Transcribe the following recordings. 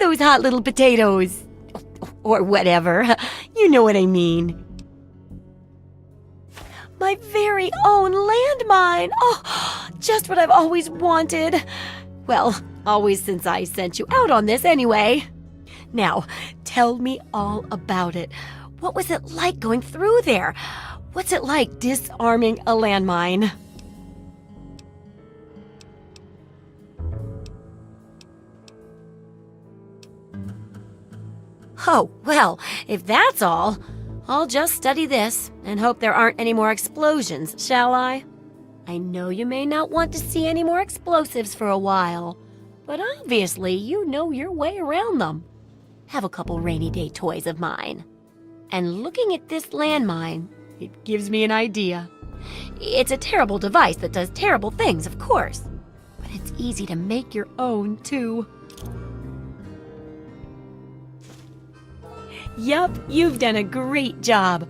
those hot little potatoes. Or whatever. You know what I mean. My very own landmine! Oh, just what I've always wanted. Well, always since I sent you out on this anyway. Now, tell me all about it. What was it like going through there? What's it like disarming a landmine? Oh, well, if that's all, I'll just study this and hope there aren't any more explosions, shall I? I know you may not want to see any more explosives for a while, but obviously you know your way around them. Have a couple rainy day toys of mine. And looking at this landmine, it gives me an idea. It's a terrible device that does terrible things, of course, but it's easy to make your own, too. Yup, you've done a great job.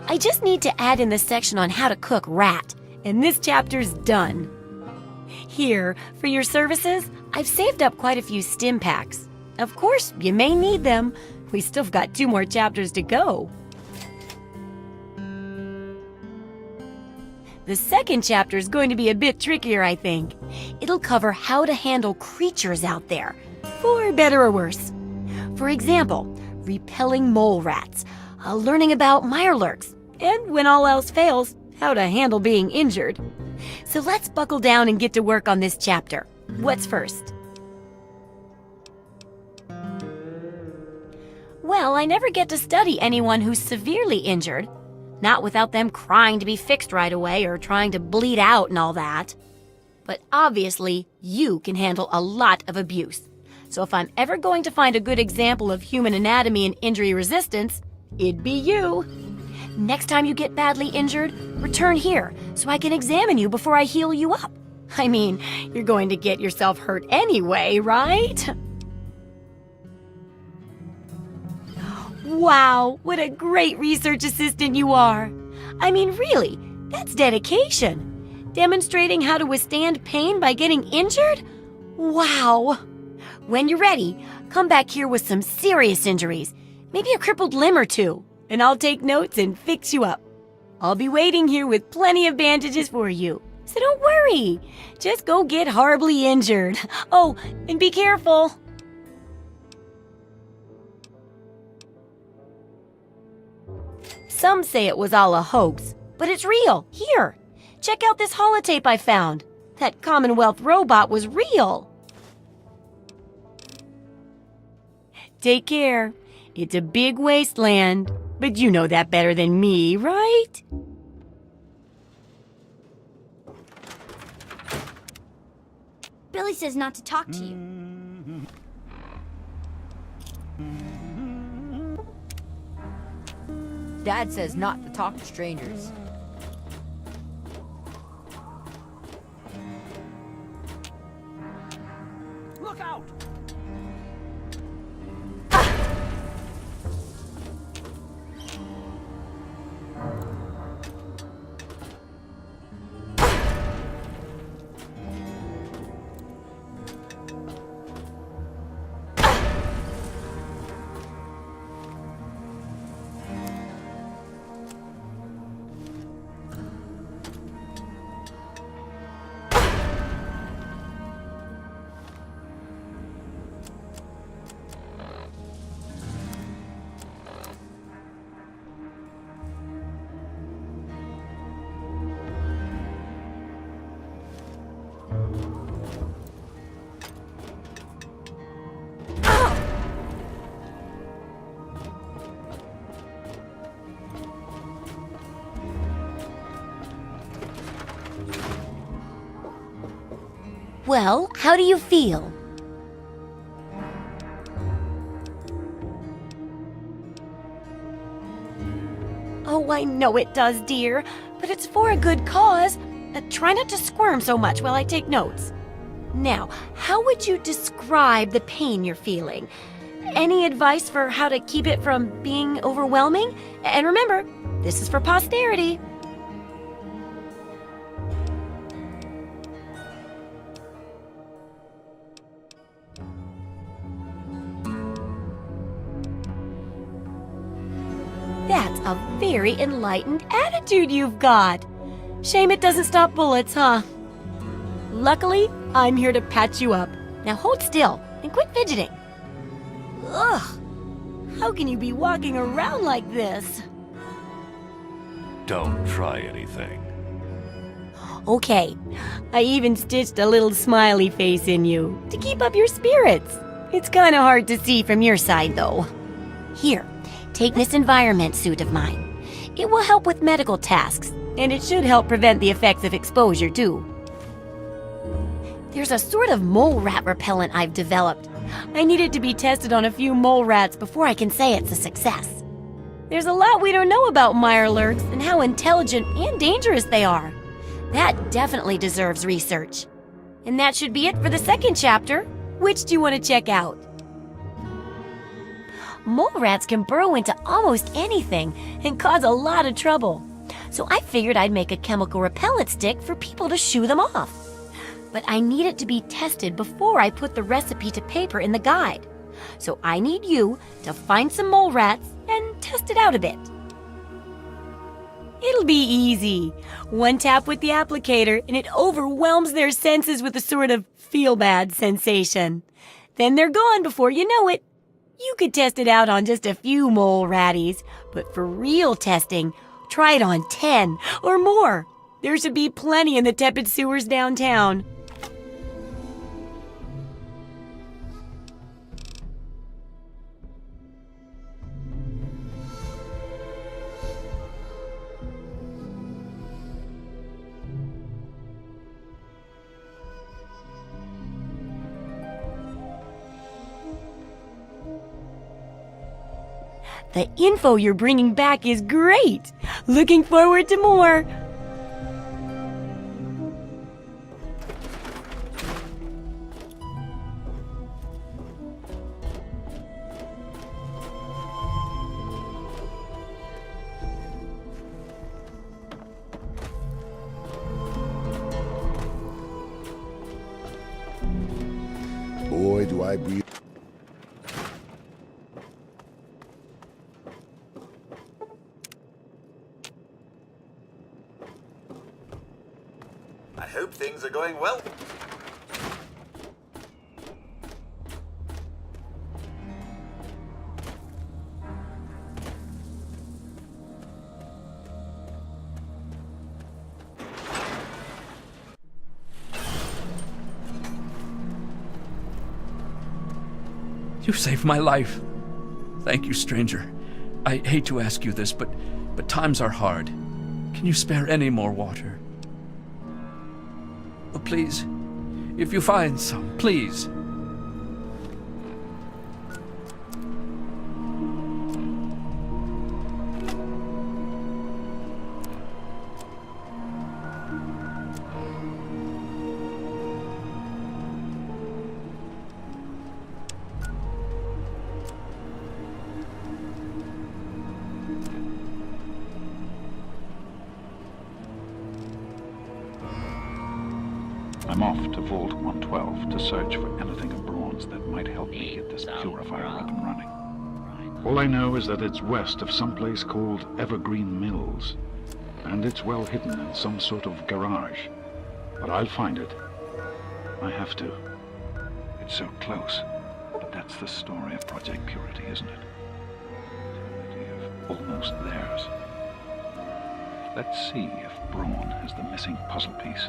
I just need to add in the section on how to cook rat, and this chapter's done. Here, for your services, I've saved up quite a few stim packs. Of course, you may need them. We still got 2 more chapters to go. The second chapter is going to be a bit trickier, I think. It'll cover how to handle creatures out there, for better or worse. For example, repelling mole rats, learning about mirelurks, and when all else fails, how to handle being injured. So let's buckle down and get to work on this chapter. What's first? Well, I never get to study anyone who's severely injured, not without them crying to be fixed right away or trying to bleed out and all that. But obviously, you can handle a lot of abuse. So if I'm ever going to find a good example of human anatomy and injury resistance, it'd be you. Next time you get badly injured, return here so I can examine you before I heal you up. I mean, you're going to get yourself hurt anyway, right? Wow, what a great research assistant you are. I mean, really, that's dedication. Demonstrating how to withstand pain by getting injured? Wow. When you're ready, come back here with some serious injuries, maybe a crippled limb or 2, and I'll take notes and fix you up. I'll be waiting here with plenty of bandages for you, so don't worry. Just go get horribly injured. Oh, and be careful. Some say it was all a hoax, but it's real. Here, check out this holotape I found. That Commonwealth robot was real. Take care. It's a big wasteland, but you know that better than me, right? Billy says not to talk to you. Dad says not to talk to strangers. Look out! Well, how do you feel? Oh, I know it does, dear, but it's for a good cause. Try not to squirm so much while I take notes. Now, how would you describe the pain you're feeling? Any advice for how to keep it from being overwhelming? And remember, this is for posterity. That's a very enlightened attitude you've got. Shame it doesn't stop bullets, huh? Luckily, I'm here to patch you up. Now hold still and quit fidgeting. Ugh! How can you be walking around like this? Don't try anything. Okay, I even stitched a little smiley face in you to keep up your spirits. It's kind of hard to see from your side, though. Here, take this environment suit of mine. It will help with medical tasks, and it should help prevent the effects of exposure, too. There's a sort of mole rat repellent I've developed. I need it to be tested on a few mole rats before I can say it's a success. There's a lot we don't know about Mirelurks and how intelligent and dangerous they are. That definitely deserves research. And that should be it for the second chapter. Which do you want to check out? Mole rats can burrow into almost anything and cause a lot of trouble. So I figured I'd make a chemical repellent stick for people to shoo them off. But I need it to be tested before I put the recipe to paper in the guide. So I need you to find some mole rats and test it out a bit. It'll be easy. One tap with the applicator and it overwhelms their senses with a sort of feel-bad sensation. Then they're gone before you know it. You could test it out on just a few mole ratties, but for real testing, try it on 10 or more. There should be plenty in the tepid sewers downtown. The info you're bringing back is great. Looking forward to more. Boy, do I breathe. I hope things are going well. You saved my life. Thank you, stranger. I hate to ask you this, but times are hard. Can you spare any more water? Oh, please, if you find some, please. I'm off to Vault 112 to search for anything of bronze that might help me get this purifier up and running. All I know is that it's west of some place called Evergreen Mills, and it's well hidden in some sort of garage. But I'll find it. I have to. It's so close, but that's the story of Project Purity, isn't it? The idea of almost theirs. Let's see if Braun has the missing puzzle piece.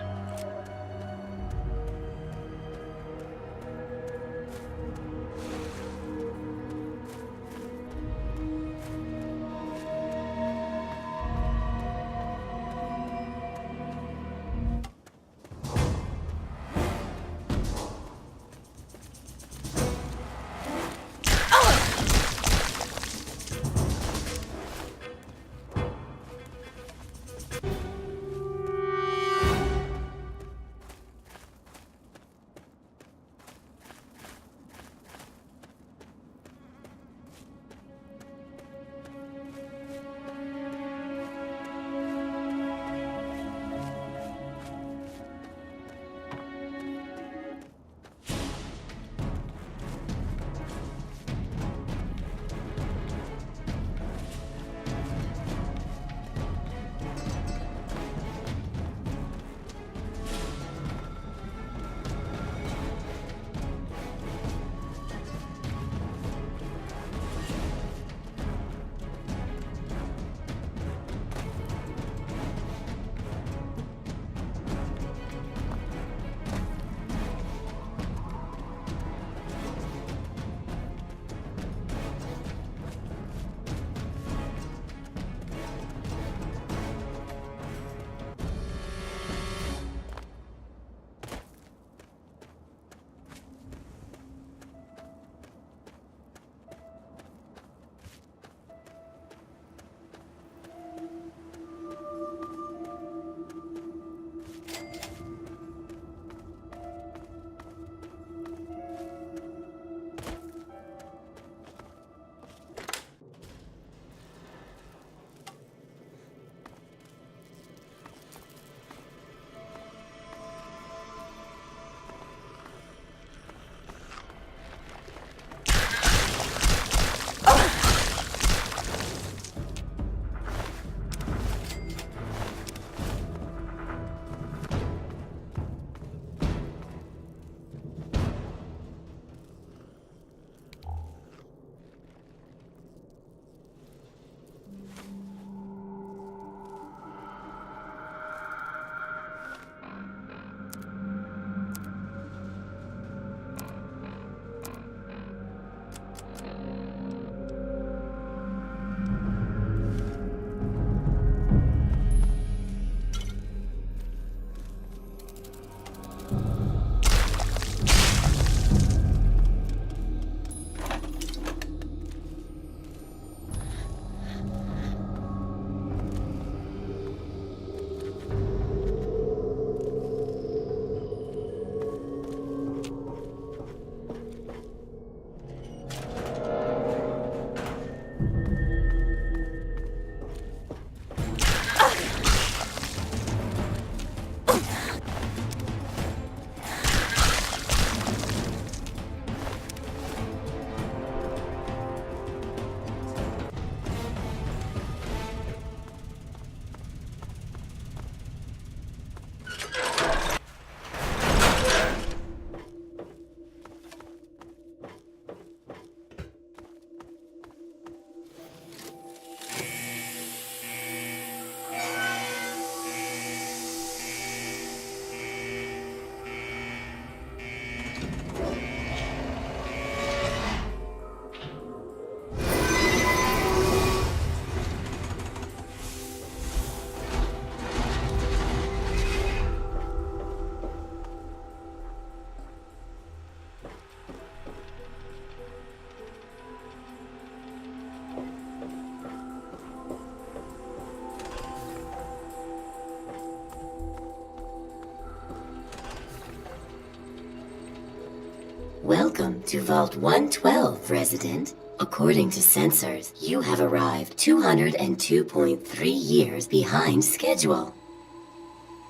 Welcome to Vault 112, resident. According to sensors, you have arrived 202.3 years behind schedule.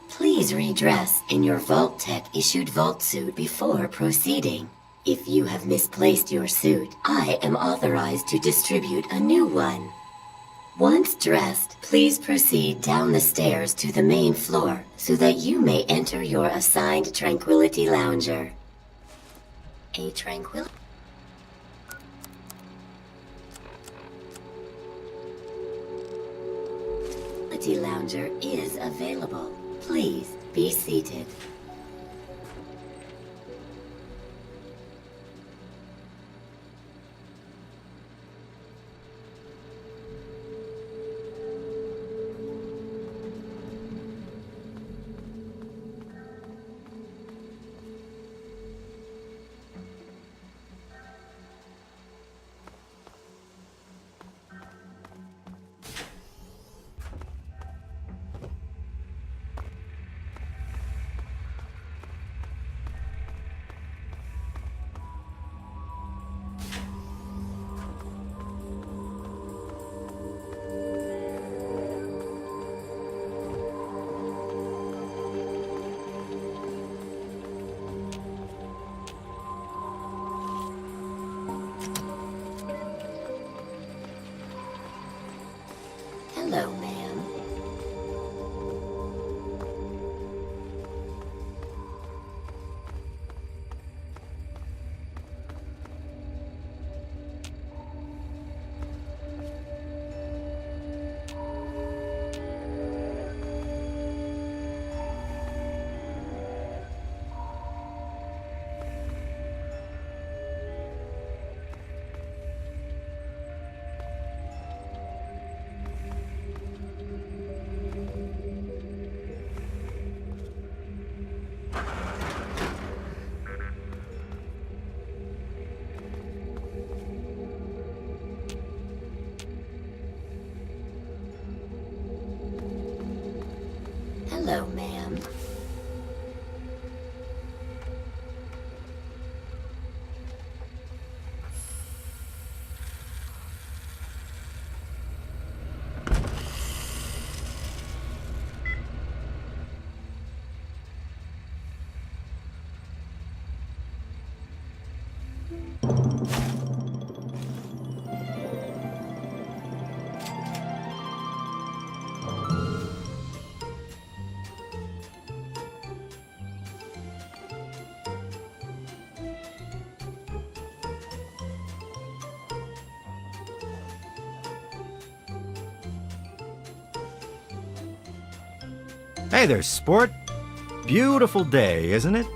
Please redress in your Vault Tech issued Vault suit before proceeding. If you have misplaced your suit, I am authorized to distribute a new one. Once dressed, please proceed down the stairs to the main floor so that you may enter your assigned Tranquility Lounger. A Tranquility Lounger is available. Please be seated. Hello, ma'am. Hello, ma'am. Hey there, sport. Beautiful day, isn't it?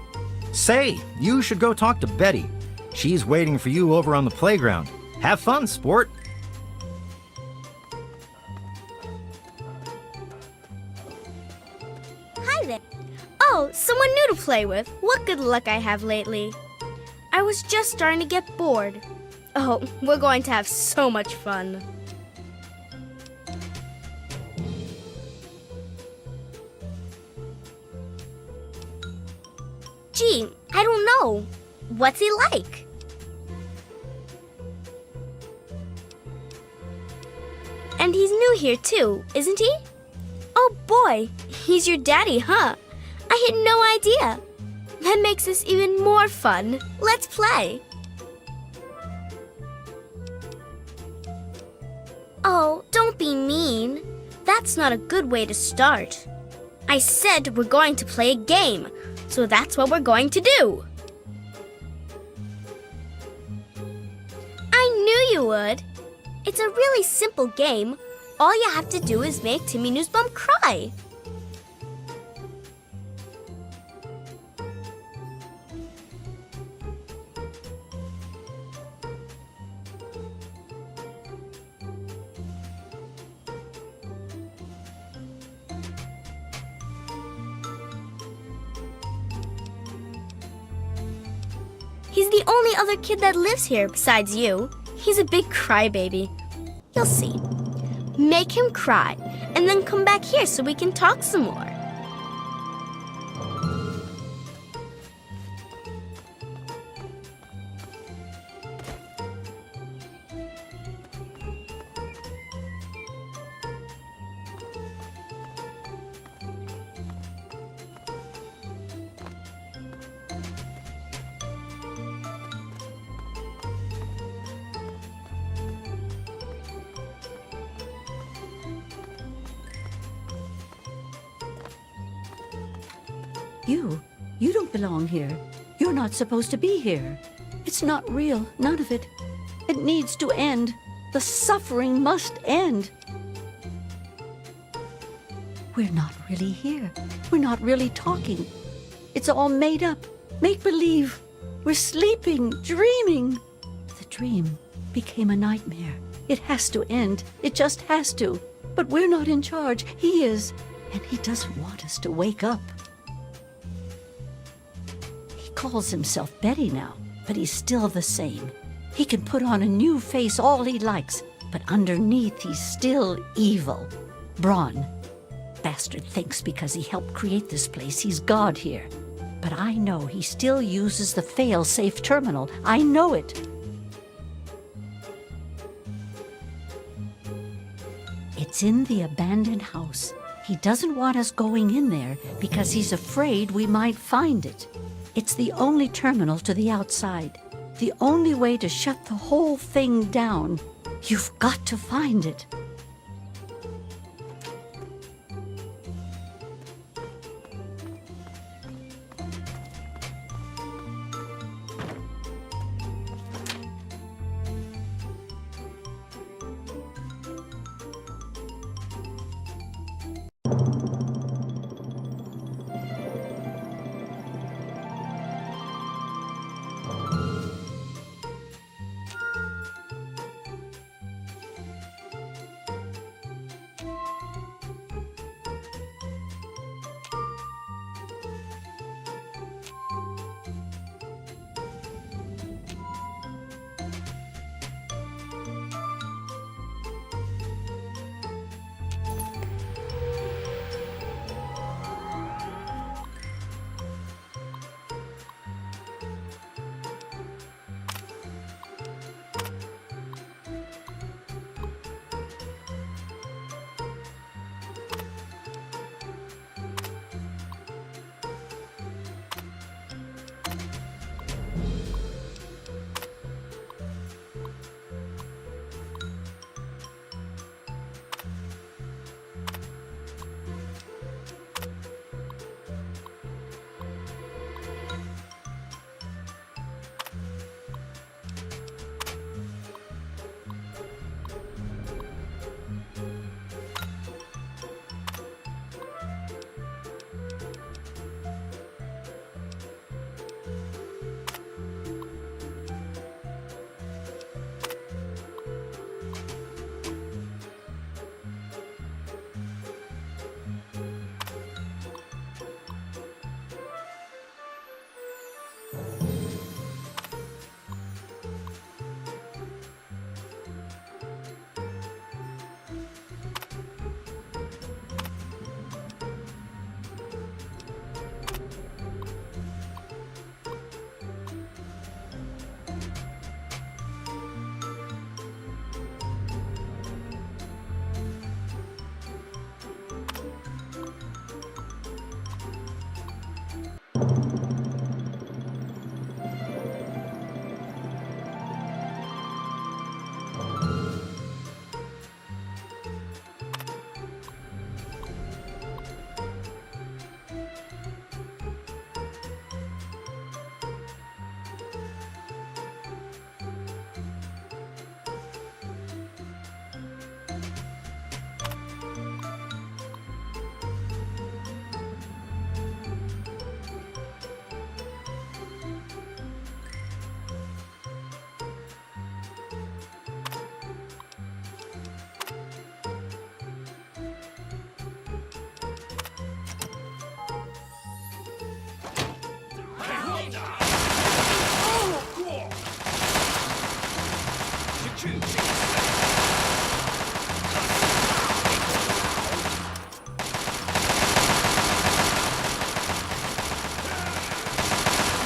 Say, you should go talk to Betty. She's waiting for you over on the playground. Have fun, sport. Hi there. Oh, someone new to play with. What good luck I have lately. I was just starting to get bored. Oh, we're going to have so much fun. Gee, I don't know. What's he like? And he's new here too, isn't he? Oh boy, he's your daddy, huh? I had no idea. That makes this even more fun. Let's play. Oh, don't be mean. That's not a good way to start. I said we're going to play a game, so that's what we're going to do. I knew you would. It's a really simple game. All you have to do is make Timmy Newsbum cry. He's the only other kid that lives here besides you. He's a big crybaby. You'll see. Make him cry, and then come back here so we can talk some more. You don't belong here. You're not supposed to be here. It's not real, none of it. It needs to end. The suffering must end. We're not really here. We're not really talking. It's all made up, make-believe. We're sleeping, dreaming. The dream became a nightmare. It has to end. It just has to. But we're not in charge. He is. And he doesn't want us to wake up. He calls himself Betty now, but he's still the same. He can put on a new face all he likes, but underneath he's still evil. Braun. Bastard thinks because he helped create this place he's God here. But I know he still uses the fail-safe terminal. I know it. It's in the abandoned house. He doesn't want us going in there because he's afraid we might find it. It's the only terminal to the outside. The only way to shut the whole thing down. You've got to find it.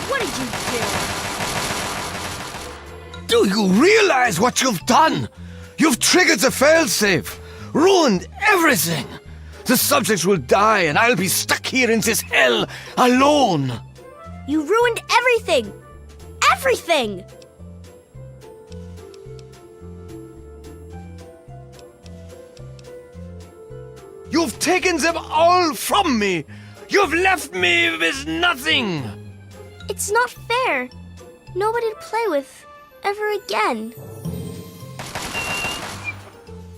What did you do? Do you realize what you've done? You've triggered the failsafe, ruined everything. The subjects will die and I'll be stuck here in this hell alone. You ruined everything! Everything! You've taken them all from me. You've left me with nothing! It's not fair. Nobody to play with ever again.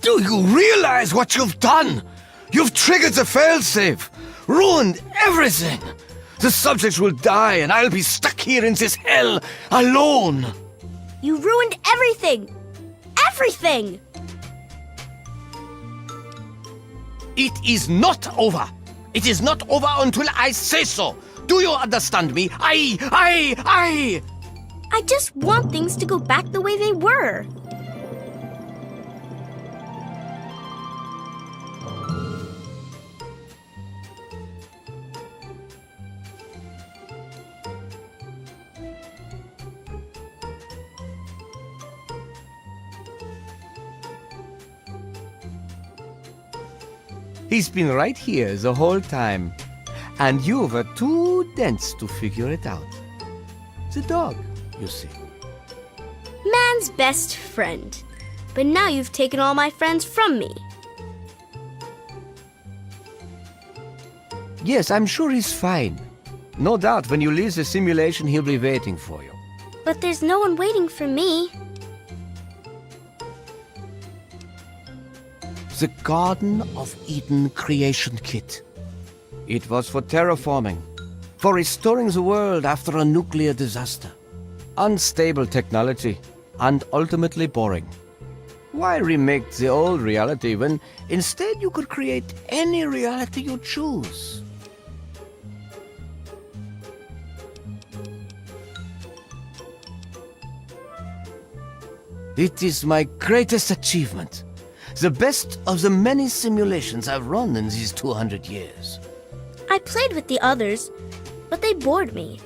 Do you realize what you've done? You've triggered the failsafe, ruined everything. The subjects will die and I'll be stuck here in this hell alone. You ruined everything! Everything! It is not over. It is not over until I say so. Do you understand me? I just want things to go back the way they were. He's been right here the whole time. And you were too dense to figure it out. The dog, you see. Man's best friend. But now you've taken all my friends from me. Yes, I'm sure he's fine. No doubt when you leave the simulation, he'll be waiting for you. But there's no one waiting for me. The Garden of Eden creation kit. It was for terraforming, for restoring the world after a nuclear disaster. Unstable technology, and ultimately boring. Why remake the old reality when instead you could create any reality you choose? It is my greatest achievement. The best of the many simulations I've run in these 200 years. I played with the others, but they bored me.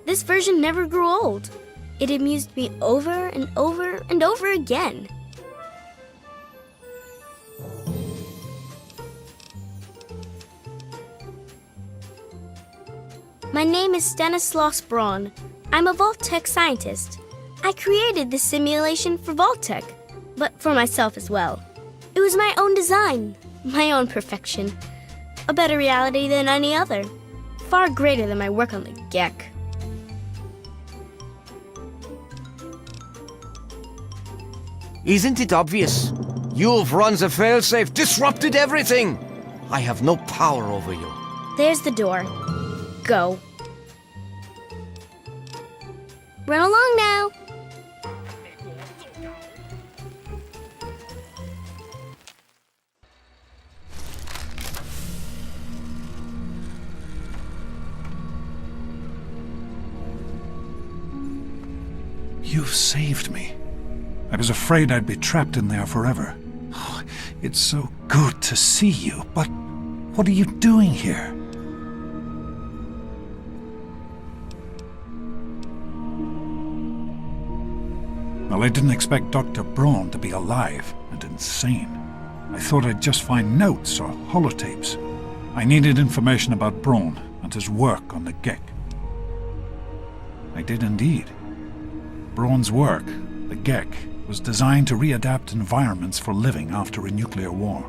This version never grew old. It amused me over and over and over again. My name is Stanislaus Braun. I'm a Vault-Tec scientist. I created this simulation for Vault-Tec, but for myself as well. It was my own design, my own perfection. A better reality than any other. Far greater than my work on the Gek. Isn't it obvious? You've run the failsafe, disrupted everything. I have no power over you. There's the door. Go. Run along now. You've saved me. I was afraid I'd be trapped in there forever. Oh, it's so good to see you, but what are you doing here? Well, I didn't expect Dr. Braun to be alive and insane. I thought I'd just find notes or holotapes. I needed information about Braun and his work on the Gek. I did indeed. Braun's work, the Gek, was designed to readapt environments for living after a nuclear war.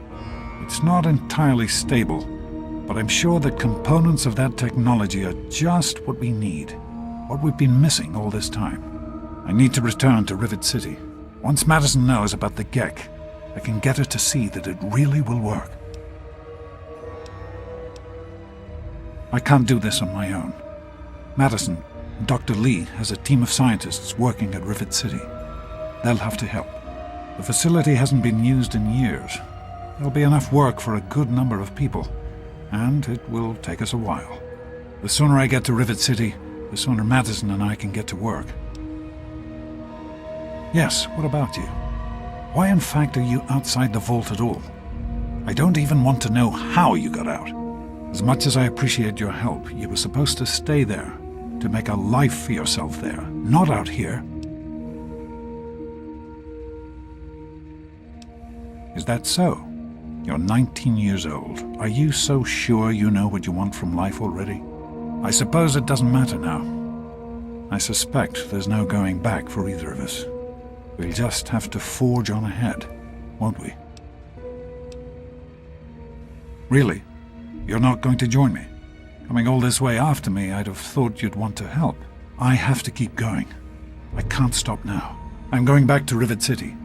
It's not entirely stable, but I'm sure that components of that technology are just what we need, what we've been missing all this time. I need to return to Rivet City. Once Madison knows about the Gek, I can get her to see that it really will work. I can't do this on my own. Madison, Dr. Lee has a team of scientists working at Rivet City. They'll have to help. The facility hasn't been used in years. There'll be enough work for a good number of people, and it will take us a while. The sooner I get to Rivet City, the sooner Madison and I can get to work. Yes, what about you? Why in fact are you outside the vault at all? I don't even want to know how you got out. As much as I appreciate your help, you were supposed to stay there, to make a life for yourself there, not out here. Is that so? You're 19 years old. Are you so sure you know what you want from life already? I suppose it doesn't matter now. I suspect there's no going back for either of us. We'll just have to forge on ahead, won't we? Really? You're not going to join me? Coming all this way after me, I'd have thought you'd want to help. I have to keep going. I can't stop now. I'm going back to Rivet City.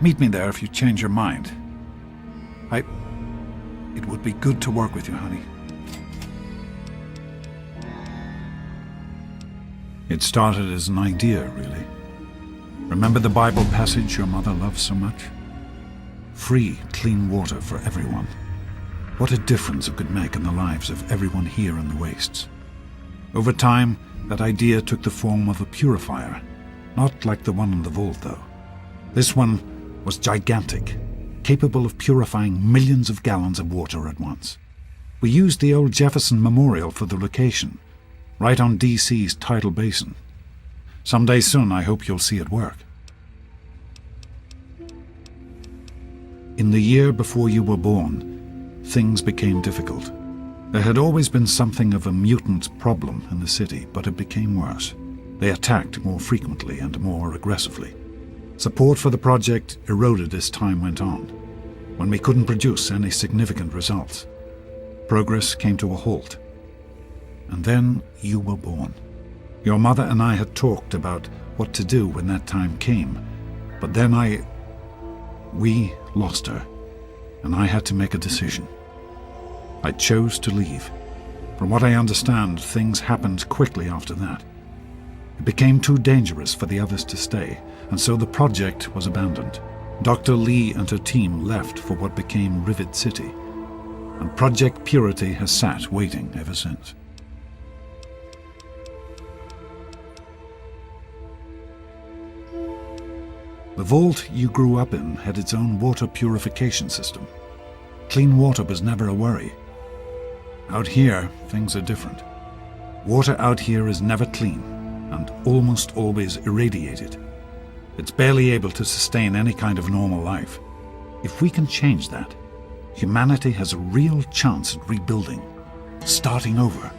Meet me there if you change your mind. It would be good to work with you, honey. It started as an idea, really. Remember the Bible passage your mother loves so much? Free, clean water for everyone. What a difference it could make in the lives of everyone here in the wastes. Over time, that idea took the form of a purifier. Not like the one in the vault, though. This one was gigantic, capable of purifying millions of gallons of water at once. We used the old Jefferson Memorial for the location, right on DC's tidal basin. Someday soon, I hope you'll see it work. In the year before you were born, things became difficult. There had always been something of a mutant problem in the city, but it became worse. They attacked more frequently and more aggressively. Support for the project eroded as time went on, when we couldn't produce any significant results. Progress came to a halt. And then you were born. Your mother and I had talked about what to do when that time came, but then we lost her, and I had to make a decision. I chose to leave. From what I understand, things happened quickly after that. It became too dangerous for the others to stay, and so the project was abandoned. Dr. Lee and her team left for what became Rivet City, and Project Purity has sat waiting ever since. The vault you grew up in had its own water purification system. Clean water was never a worry. Out here, things are different. Water out here is never clean, and almost always irradiated. It's barely able to sustain any kind of normal life. If we can change that, humanity has a real chance at rebuilding, starting over.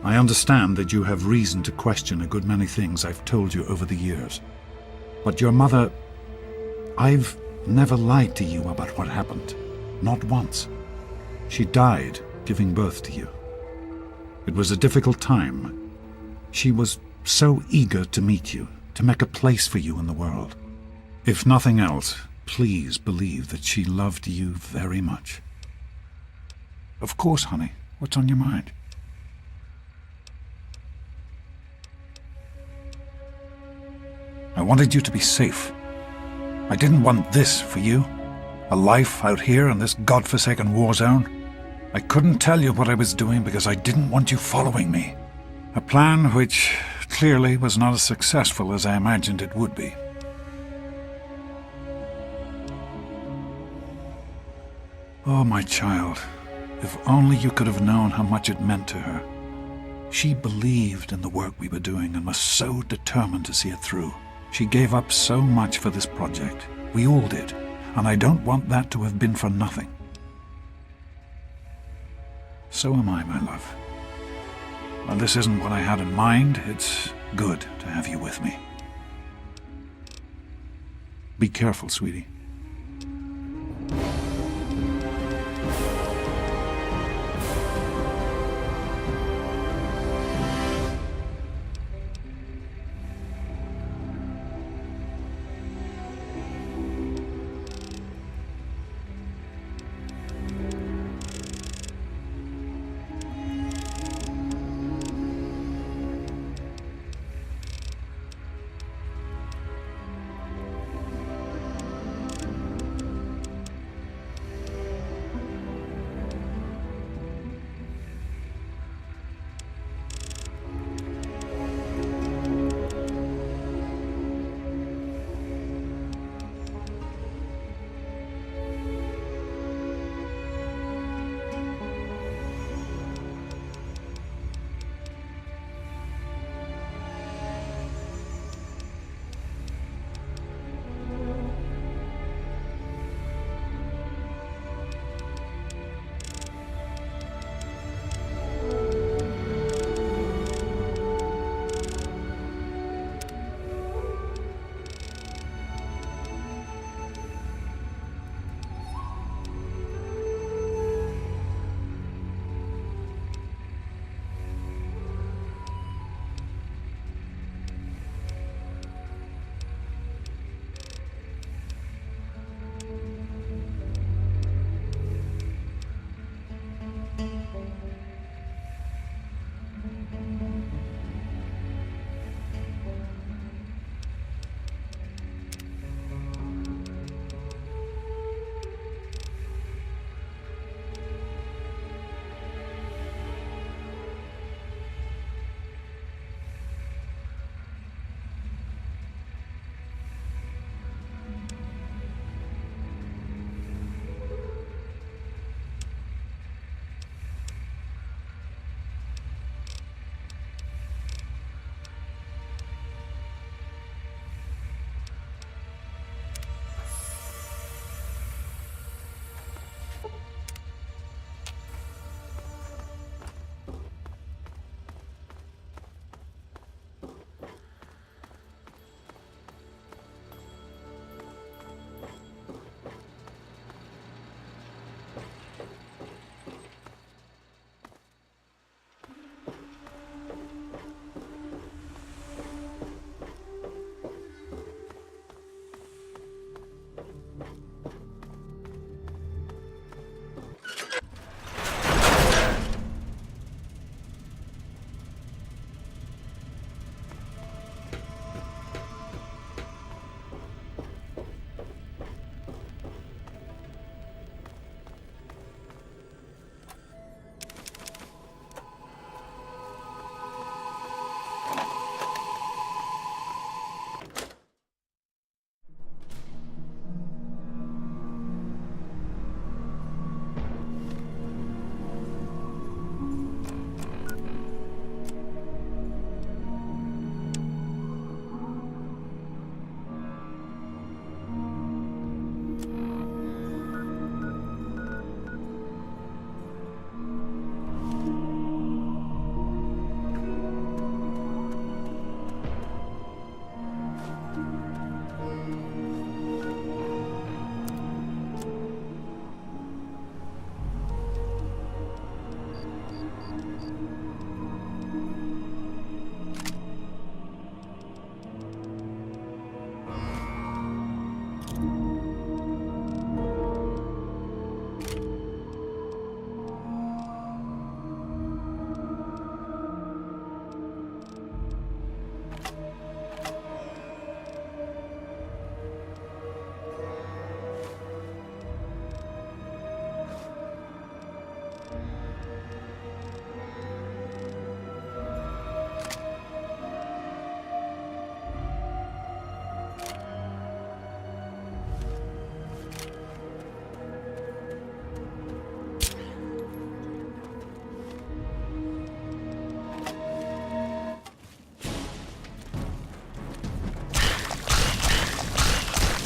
I understand that you have reason to question a good many things I've told you over the years. But your mother... I've never lied to you about what happened. Not once. She died giving birth to you. It was a difficult time. She was so eager to meet you, to make a place for you in the world. If nothing else, please believe that she loved you very much. Of course, honey. What's on your mind? I wanted you to be safe. I didn't want this for you. A life out here in this godforsaken war zone. I couldn't tell you what I was doing because I didn't want you following me. A plan which clearly was not as successful as I imagined it would be. Oh, my child, if only you could have known how much it meant to her. She believed in the work we were doing and was so determined to see it through. She gave up so much for this project. We all did, and I don't want that to have been for nothing. So am I, my love. Well, this isn't what I had in mind. It's good to have you with me. Be careful, sweetie.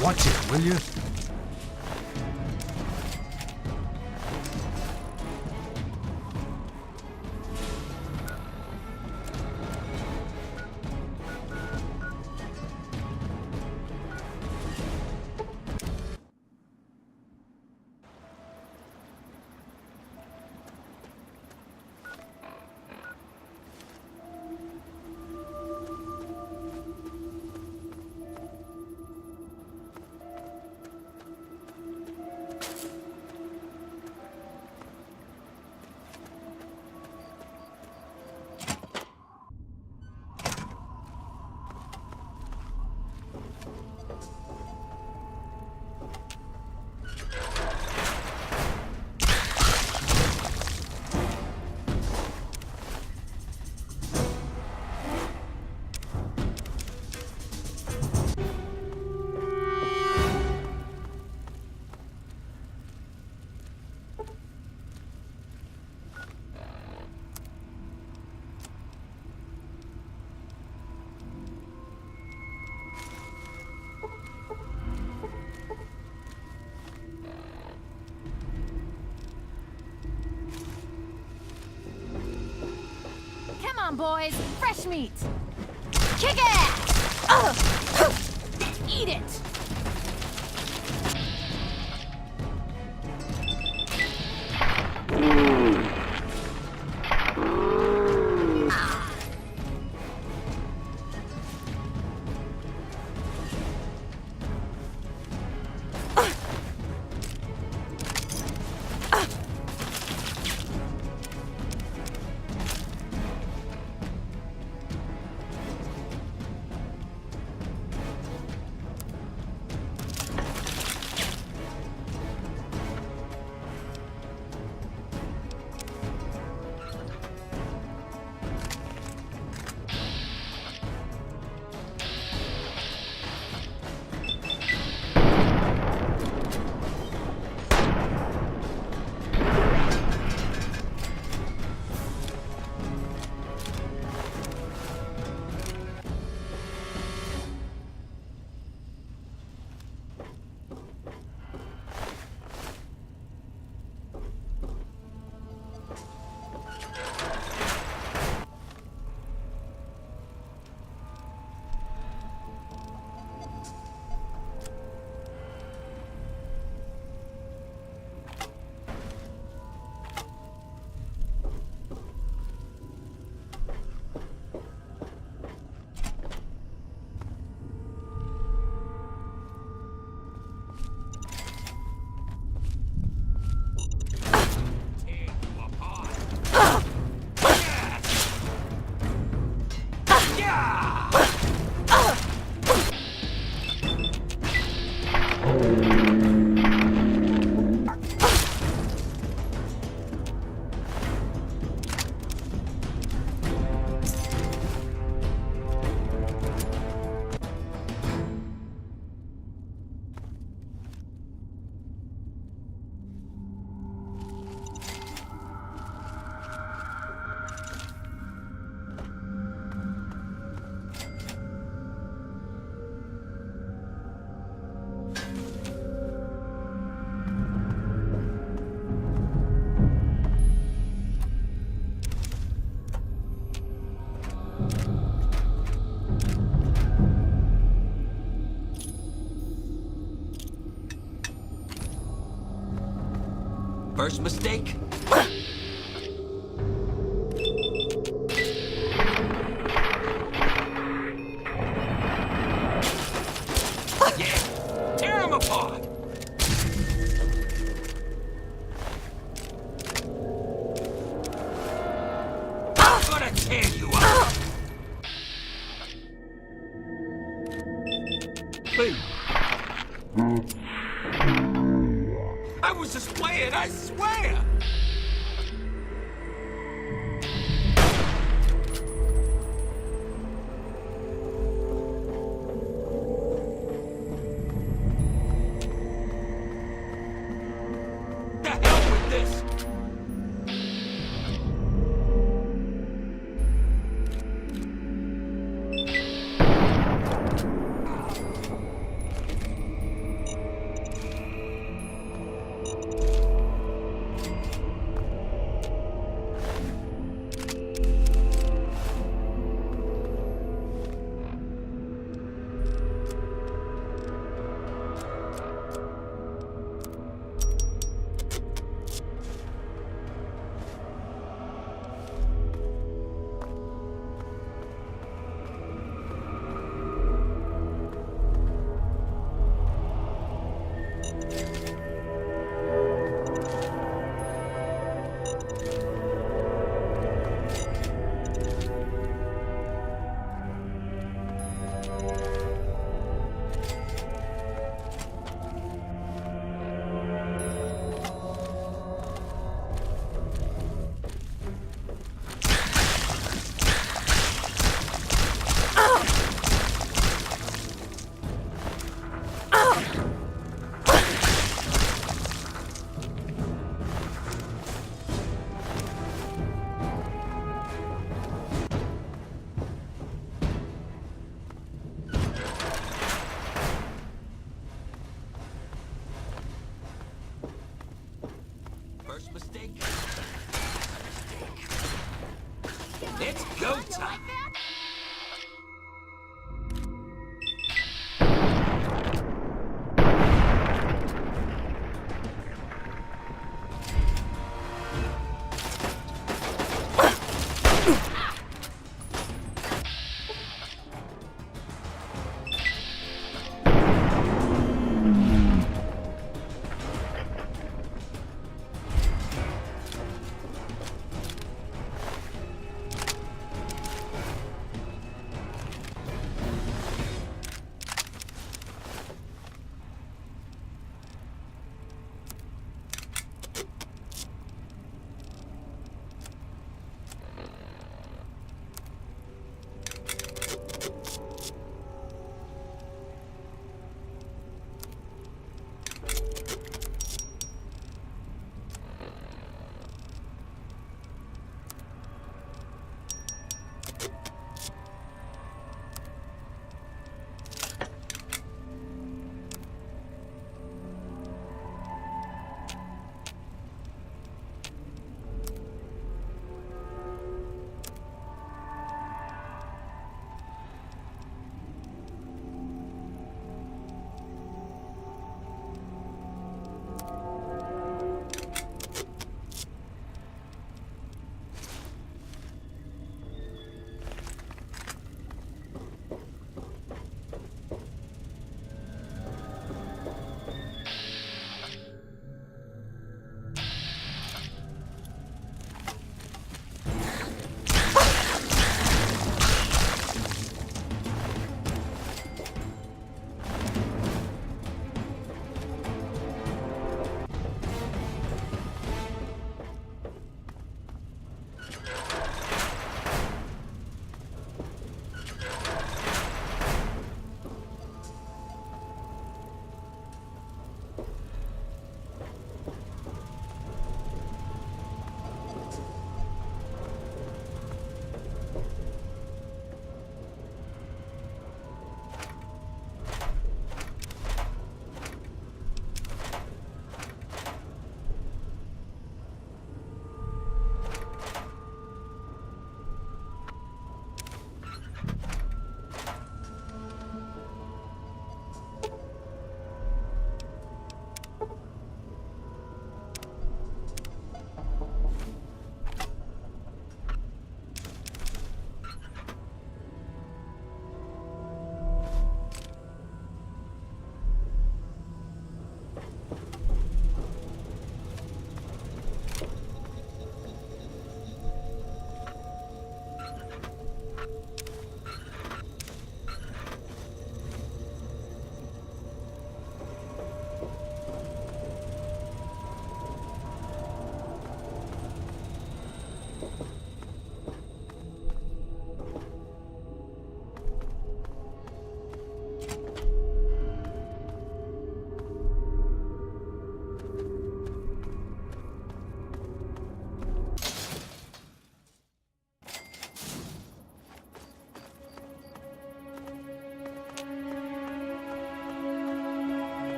Watch it, will you? Come on, boys. Fresh meat. Kick ass! Eat it! First mistake. Yeah, tear him apart. I'm gonna tear you up. Please. I was just playing, I swear! The hell with this! First mistake. It's go time.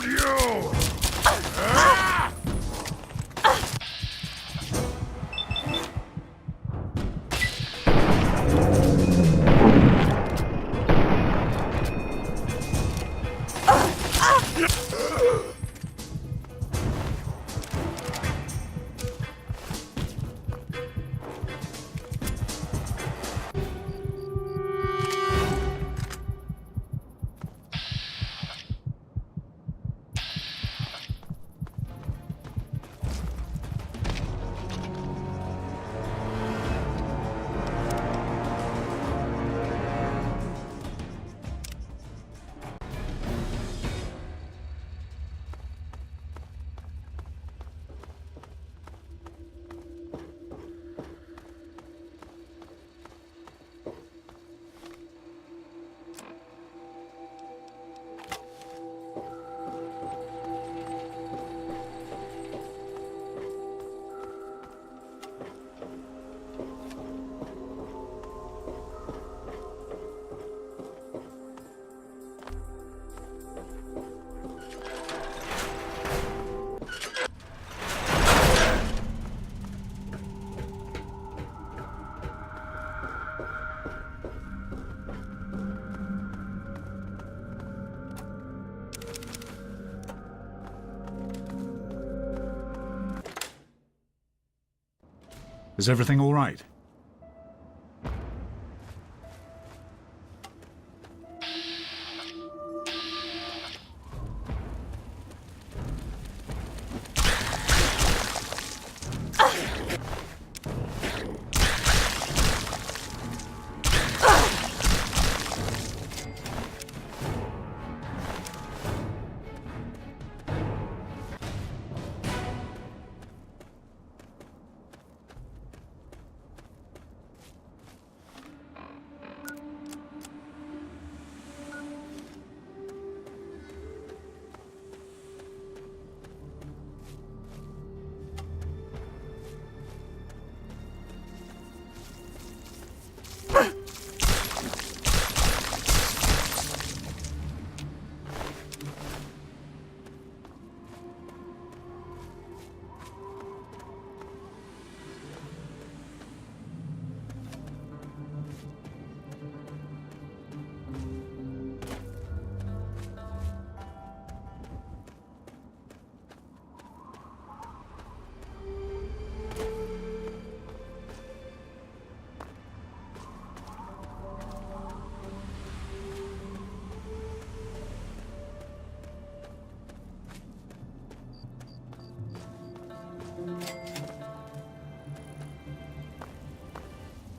about you? Is everything all right?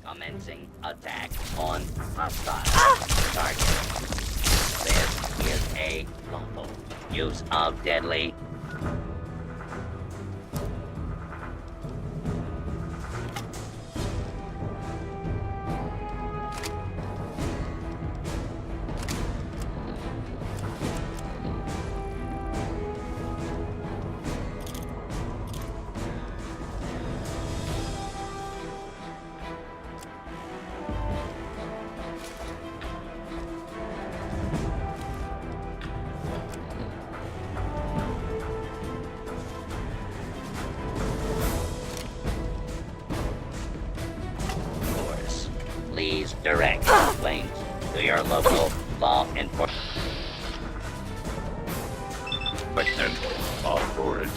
Commencing attack on hostile target. This is a lawful use of deadly. Please direct complaints to your local law enforcement authority.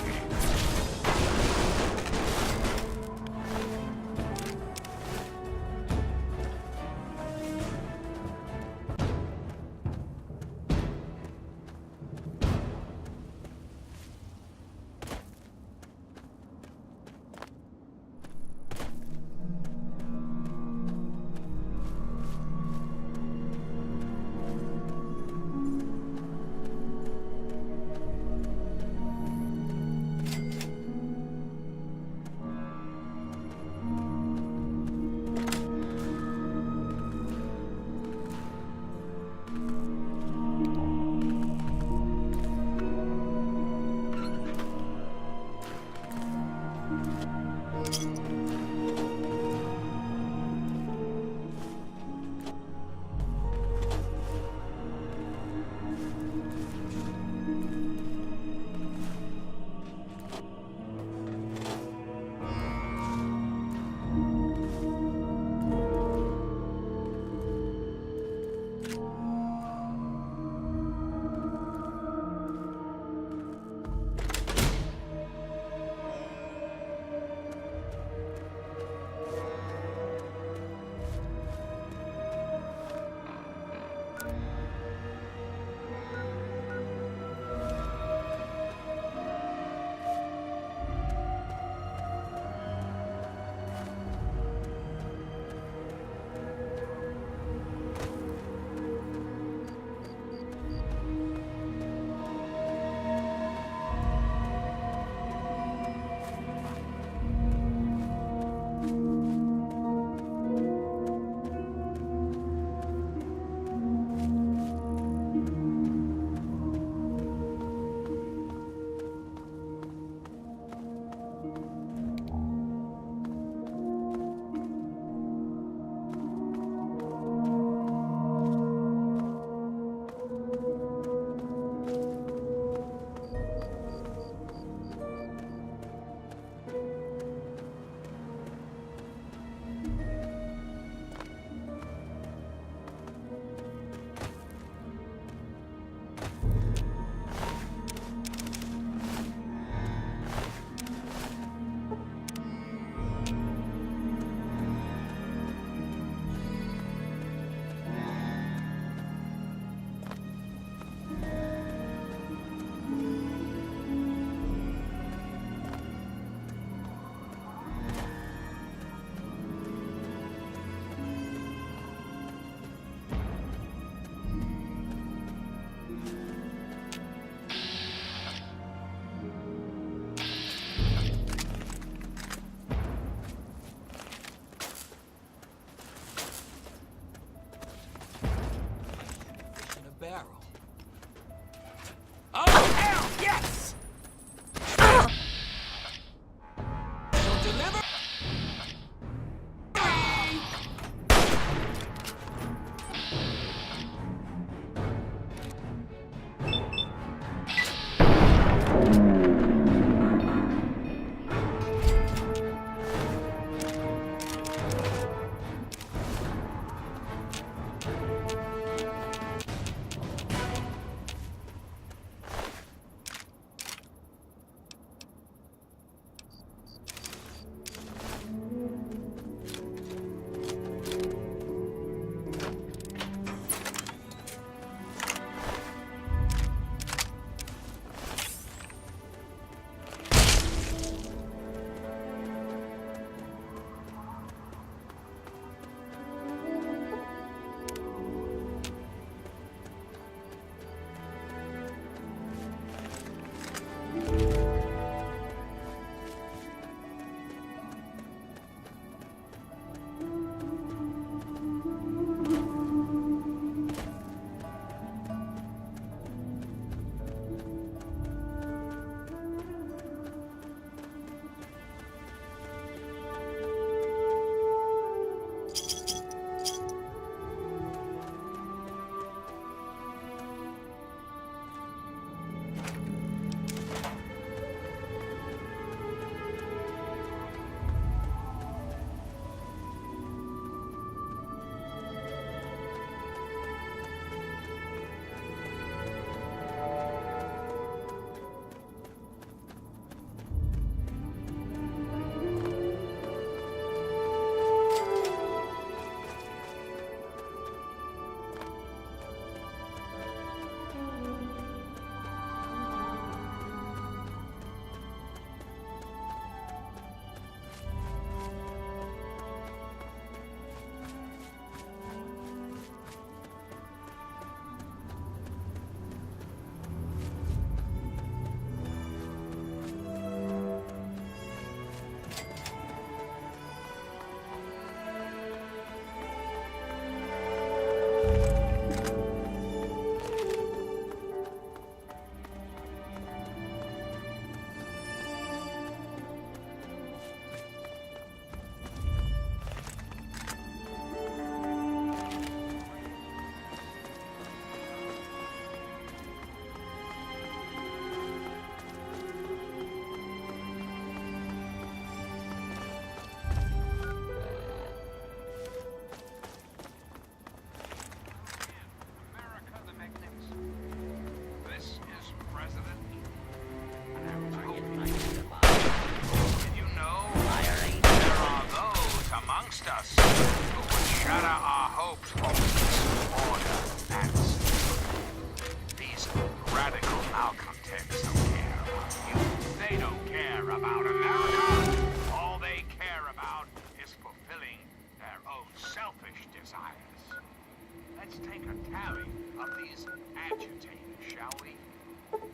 agitated, shall we?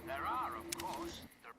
There are, of course, the...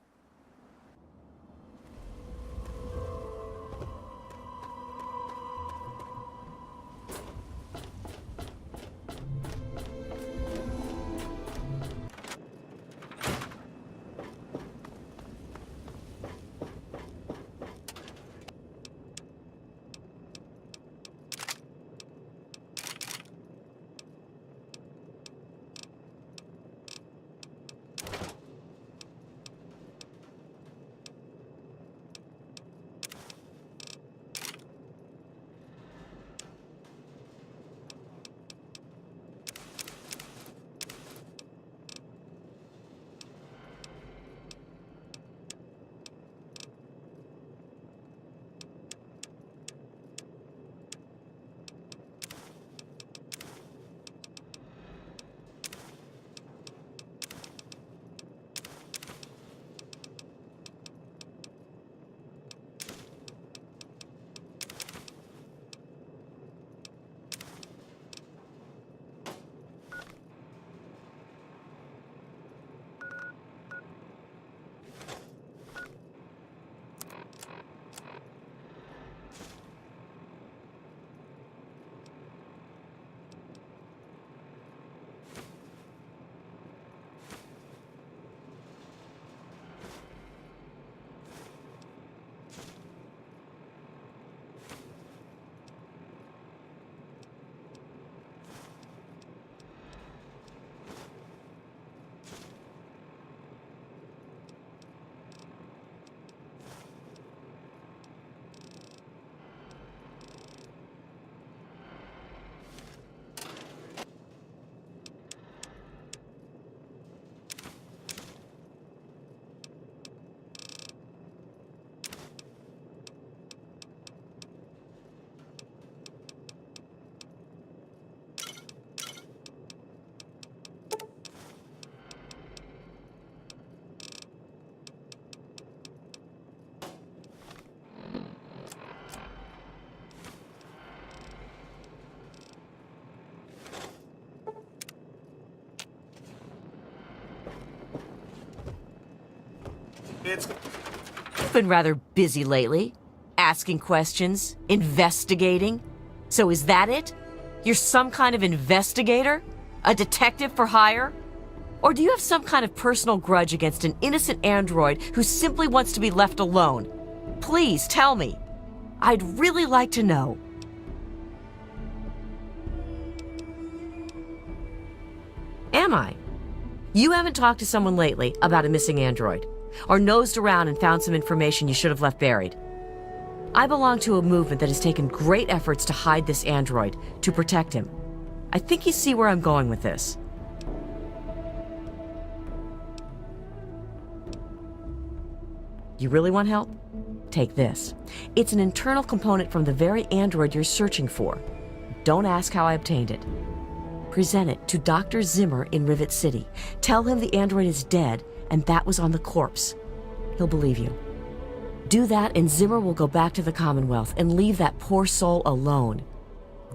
You've been rather busy lately, asking questions, investigating. So is that it? You're some kind of investigator? A detective for hire? Or do you have some kind of personal grudge against an innocent android who simply wants to be left alone? Please tell me. I'd really like to know. Am I? You haven't talked to someone lately about a missing android, or nosed around and found some information you should have left buried. I belong to a movement that has taken great efforts to hide this android, to protect him. I think you see where I'm going with this. You really want help? Take this. It's an internal component from the very android you're searching for. Don't ask how I obtained it. Present it to Dr. Zimmer in Rivet City. Tell him the android is dead and that was on the corpse. He'll believe you. Do that and Zimmer will go back to the Commonwealth and leave that poor soul alone.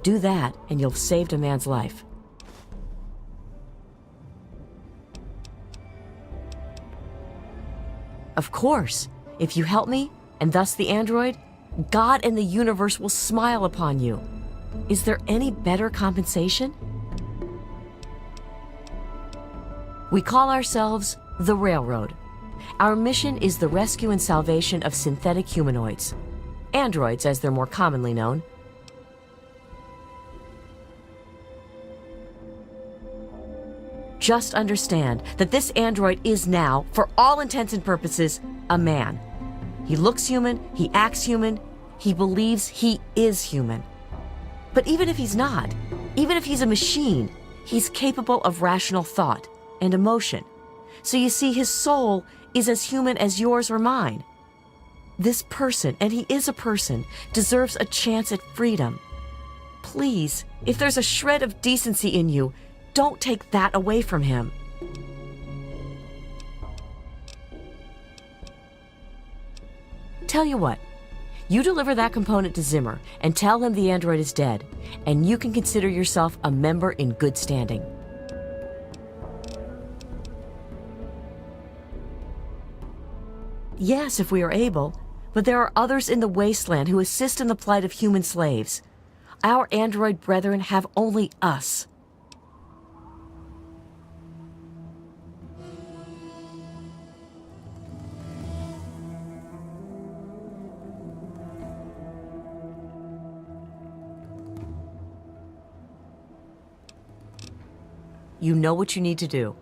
Do that and you'll have saved a man's life. Of course, if you help me, and thus the android, God and the universe will smile upon you. Is there any better compensation? We call ourselves the Railroad. Our mission is the rescue and salvation of synthetic humanoids, androids as they're more commonly known. Just understand that this android is now, for all intents and purposes, a man. He looks human, he acts human, he believes he is human. But even if he's not, even if he's a machine, he's capable of rational thought and emotion. So you see, his soul is as human as yours or mine. This person, and he is a person, deserves a chance at freedom. Please, if there's a shred of decency in you, don't take that away from him. Tell you what, you deliver that component to Zimmer and tell him the android is dead, and you can consider yourself a member in good standing. Yes, if we are able. But there are others in the wasteland who assist in the plight of human slaves. Our android brethren have only us. You know what you need to do.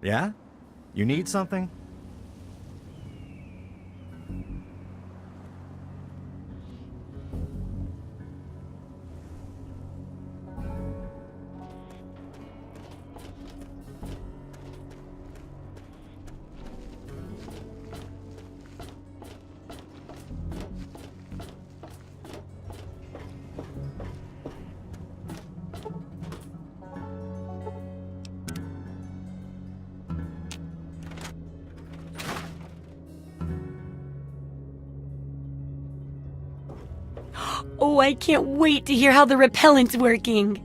Yeah? You need something? Oh, I can't wait to hear how the repellent's working.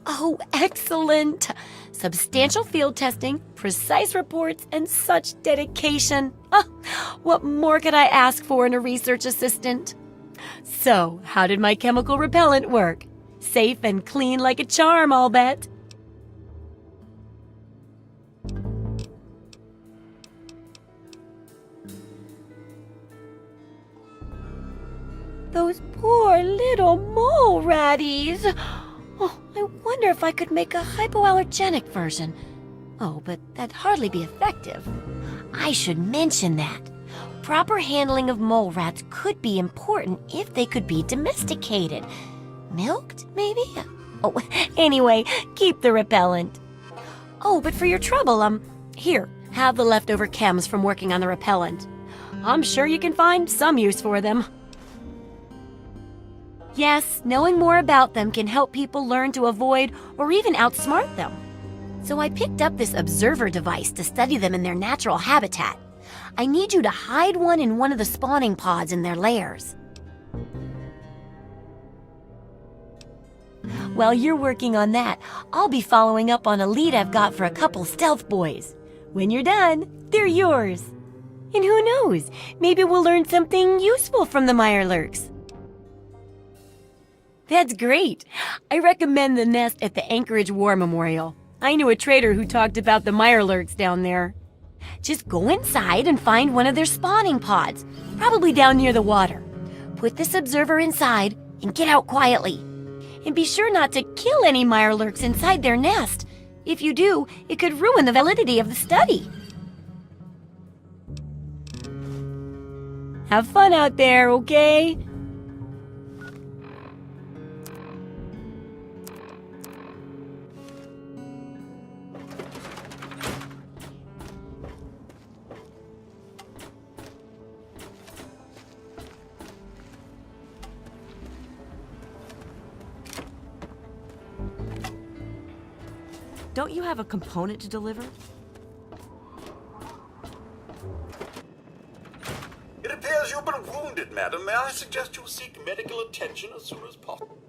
Oh, excellent! Substantial field testing, precise reports, and such dedication. What more could I ask for in a research assistant? So, how did my chemical repellent work? Safe and clean like a charm, I'll bet. Those poor little mole ratties. Oh, I wonder if I could make a hypoallergenic version. Oh, but that'd hardly be effective. I should mention that. Proper handling of mole rats could be important if they could be domesticated. Milked, maybe? Oh, anyway, keep the repellent. Oh, but for your trouble, here, have the leftover chems from working on the repellent. I'm sure you can find some use for them. Yes, knowing more about them can help people learn to avoid or even outsmart them. So I picked up this observer device to study them in their natural habitat. I need you to hide one in one of the spawning pods in their lairs. While you're working on that, I'll be following up on a lead I've got for a couple stealth boys. When you're done, they're yours. And who knows, maybe we'll learn something useful from the Mirelurks. That's great. I recommend the nest at the Anchorage War Memorial. I knew a trader who talked about the Mirelurks down there. Just go inside and find one of their spawning pods, probably down near the water. Put this observer inside and get out quietly. And be sure not to kill any Mirelurks inside their nest. If you do, it could ruin the validity of the study. Have fun out there, okay? Don't you have a component to deliver? It appears you've been wounded, madam. May I suggest you seek medical attention as soon as possible?